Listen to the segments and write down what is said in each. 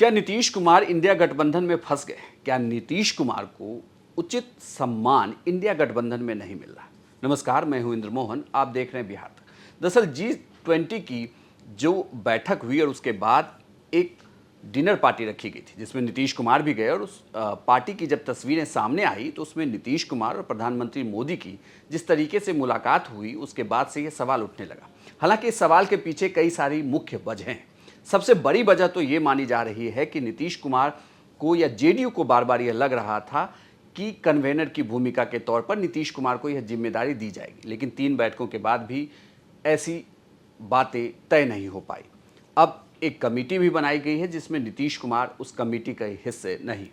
क्या नीतीश कुमार इंडिया गठबंधन में फंस गए? क्या नीतीश कुमार को उचित सम्मान इंडिया गठबंधन में नहीं मिल रहा? नमस्कार, मैं हूं इंद्र मोहन, आप देख रहे हैं बिहार तक। दरअसल G20 की जो बैठक हुई और उसके बाद एक डिनर पार्टी रखी गई थी जिसमें नीतीश कुमार भी गए और उस पार्टी की जब तस्वीरें सामने आई तो उसमें नीतीश कुमार और प्रधानमंत्री मोदी की जिस तरीके से मुलाकात हुई उसके बाद से ये सवाल उठने लगा। हालांकि इस सवाल के पीछे कई सारी मुख्य वजह हैं। सबसे बड़ी वजह तो ये मानी जा रही है कि नीतीश कुमार को या जेडीयू को बार बार यह लग रहा था कि कन्वेनर की भूमिका के तौर पर नीतीश कुमार को यह जिम्मेदारी दी जाएगी, लेकिन 3 बैठकों के बाद भी ऐसी बातें तय नहीं हो पाई। अब एक कमेटी भी बनाई गई है जिसमें नीतीश कुमार उस कमेटी के हिस्से नहीं।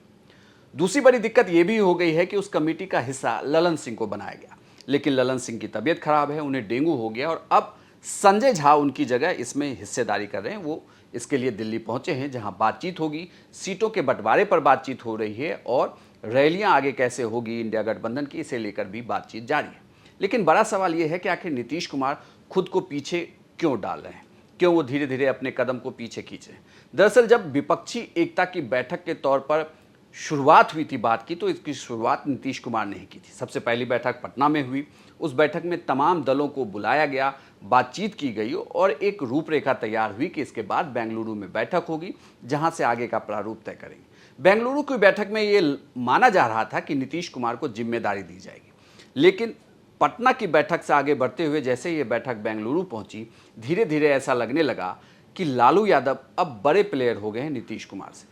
दूसरी बड़ी दिक्कत यह भी हो गई है कि उस कमेटी का हिस्सा ललन सिंह को बनाया गया, लेकिन ललन सिंह की तबीयत खराब है, उन्हें डेंगू हो गया और अब संजय झा उनकी जगह इसमें हिस्सेदारी कर रहे हैं। वो इसके लिए दिल्ली पहुंचे हैं जहां बातचीत होगी, सीटों के बंटवारे पर बातचीत हो रही है और रैलियां आगे कैसे होगी इंडिया गठबंधन की, इसे लेकर भी बातचीत जारी है। लेकिन बड़ा सवाल यह है कि आखिर नीतीश कुमार खुद को पीछे क्यों डाल रहे हैं, क्यों वो धीरे धीरे अपने कदम को पीछे खींचे। दरअसल जब विपक्षी एकता की बैठक के तौर पर शुरुआत हुई थी बात की, तो इसकी शुरुआत नीतीश कुमार ने ही की थी। सबसे पहली बैठक पटना में हुई, उस बैठक में तमाम दलों को बुलाया गया, बातचीत की गई और एक रूपरेखा तैयार हुई कि इसके बाद बेंगलुरु में बैठक होगी जहां से आगे का प्रारूप तय करेंगे। बेंगलुरु की बैठक में ये माना जा रहा था कि नीतीश कुमार को जिम्मेदारी दी जाएगी, लेकिन पटना की बैठक से आगे बढ़ते हुए जैसे ये बैठक बेंगलुरु पहुंची, धीरे धीरे ऐसा लगने लगा कि लालू यादव अब बड़े प्लेयर हो गए हैं नीतीश कुमार से।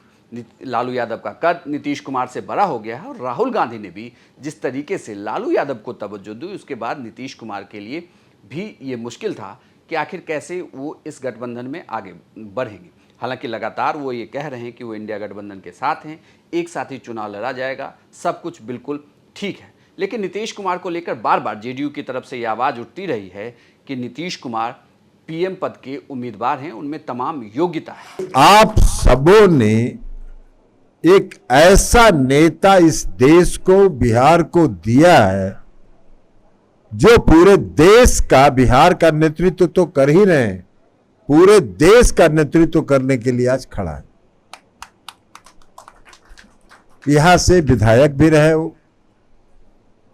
लालू यादव का कद नीतीश कुमार से बड़ा हो गया है और राहुल गांधी ने भी जिस तरीके से लालू यादव को तवज्जो दी, उसके बाद नीतीश कुमार के लिए भी ये मुश्किल था कि आखिर कैसे वो इस गठबंधन में आगे बढ़ेंगे। हालांकि लगातार वो ये कह रहे हैं कि वो इंडिया गठबंधन के साथ हैं, एक साथ ही चुनाव लड़ा जाएगा, सब कुछ बिल्कुल ठीक है। लेकिन नीतीश कुमार को लेकर बार बार जेडीयू की तरफ से ये आवाज़ उठती रही है कि नीतीश कुमार पीएम पद के उम्मीदवार हैं, उनमें तमाम योग्यता है। आप सबों ने एक ऐसा नेता इस देश को, बिहार को दिया है जो पूरे देश का, बिहार का नेतृत्व तो कर ही रहे हैं, पूरे देश का नेतृत्व करने के लिए आज खड़ा है। यहां से विधायक भी रहे वो,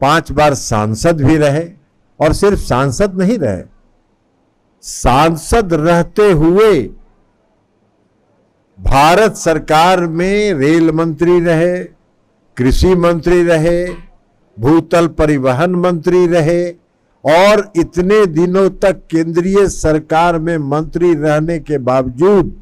5 बार सांसद भी रहे और सिर्फ सांसद नहीं रहे, सांसद रहते हुए भारत सरकार में रेल मंत्री रहे, कृषि मंत्री रहे, भूतल परिवहन मंत्री रहे और इतने दिनों तक केंद्रीय सरकार में मंत्री रहने के बावजूद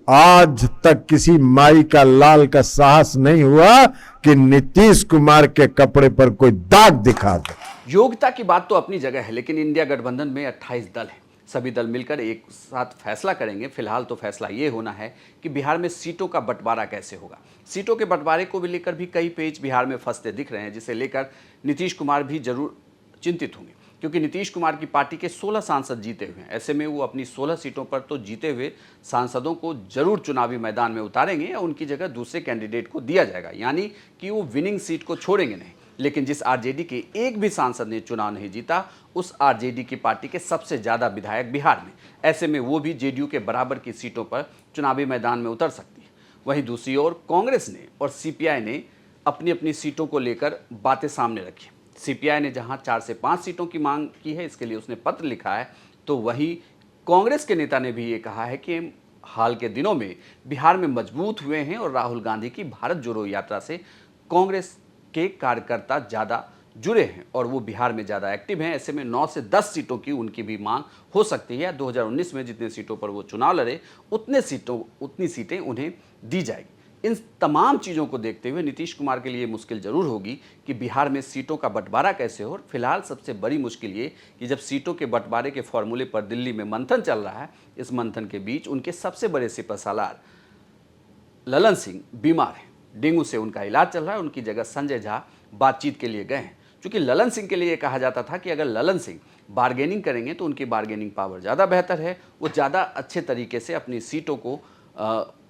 आज तक किसी माई का लाल का साहस नहीं हुआ कि नीतीश कुमार के कपड़े पर कोई दाग दिखा दे। योग्यता की बात तो अपनी जगह है, लेकिन इंडिया गठबंधन में 28 दल हैं, सभी दल मिलकर एक साथ फैसला करेंगे। फिलहाल तो फैसला ये होना है कि बिहार में सीटों का बंटवारा कैसे होगा। सीटों के बंटवारे को भी लेकर भी कई पेच बिहार में फंसते दिख रहे हैं, जिसे लेकर नीतीश कुमार भी जरूर चिंतित होंगे, क्योंकि नीतीश कुमार की पार्टी के 16 सांसद जीते हुए हैं। ऐसे में वो अपनी 16 सीटों पर तो जीते हुए सांसदों को जरूर चुनावी मैदान में उतारेंगे या उनकी जगह दूसरे कैंडिडेट को दिया जाएगा, यानी कि वो विनिंग सीट को छोड़ेंगे नहीं। लेकिन जिस आरजेडी के एक भी सांसद ने चुनाव नहीं जीता, उस आरजेडी की पार्टी के सबसे ज़्यादा विधायक बिहार में, ऐसे में वो भी जेडीयू के बराबर की सीटों पर चुनावी मैदान में उतर सकती है। वहीं दूसरी ओर कांग्रेस ने और सीपीआई ने अपनी अपनी सीटों को लेकर बातें सामने रखी। सीपीआई ने जहां 4 से 5 सीटों की मांग की है, इसके लिए उसने पत्र लिखा है, तो वहीं कांग्रेस के नेता ने भी ये कहा है कि हाल के दिनों में बिहार में मजबूत हुए हैं और राहुल गांधी की भारत जोड़ो यात्रा से कांग्रेस के कार्यकर्ता ज़्यादा जुड़े हैं और वो बिहार में ज़्यादा एक्टिव हैं। ऐसे में 9 से 10 सीटों की उनकी भी मांग हो सकती है। 2019 में जितने सीटों पर वो चुनाव लड़े उतनी सीटें उन्हें दी जाएगी। इन तमाम चीज़ों को देखते हुए नीतीश कुमार के लिए मुश्किल जरूर होगी कि बिहार में सीटों का बंटवारा कैसे हो। फिलहाल सबसे बड़ी मुश्किल ये कि जब सीटों के बंटवारे के फॉर्मूले पर दिल्ली में मंथन चल रहा है, इस मंथन के बीच उनके सबसे बड़े सिपहसालार ललन सिंह बीमार हैं, डेंगू से उनका इलाज चल रहा है। उनकी जगह संजय झा बातचीत के लिए गए हैं। चूंकि ललन सिंह के लिए ये कहा जाता था कि अगर ललन सिंह बार्गेनिंग करेंगे तो उनकी बार्गेनिंग पावर ज़्यादा बेहतर है, वो ज़्यादा अच्छे तरीके से अपनी सीटों को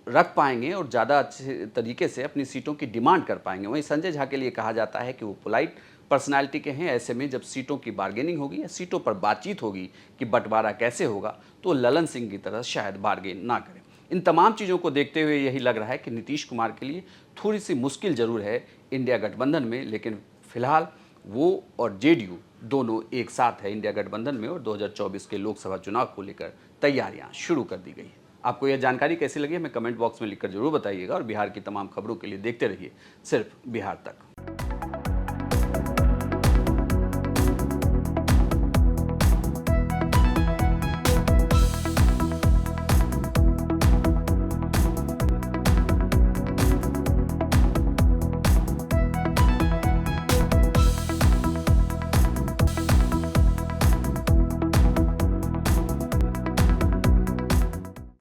रख पाएंगे और ज़्यादा अच्छे तरीके से अपनी सीटों की डिमांड कर पाएंगे। वहीं संजय झा के लिए कहा जाता है कि वो पोलाइट पर्सनालिटी के हैं। ऐसे में जब सीटों की बार्गेनिंग होगी या सीटों पर बातचीत होगी कि बंटवारा कैसे होगा, तो ललन सिंह की तरह शायद बार्गेन ना करें। इन तमाम चीज़ों को देखते हुए यही लग रहा है कि नीतीश कुमार के लिए थोड़ी सी मुश्किल जरूर है इंडिया गठबंधन में, लेकिन फिलहाल वो और जेडीयू दोनों एक साथ है इंडिया गठबंधन में और 2024 के लोकसभा चुनाव को लेकर तैयारियां शुरू कर दी गई है। आपको यह जानकारी कैसी लगी हमें कमेंट बॉक्स में लिखकर जरूर बताइएगा और बिहार की तमाम खबरों के लिए देखते रहिए सिर्फ बिहार तक।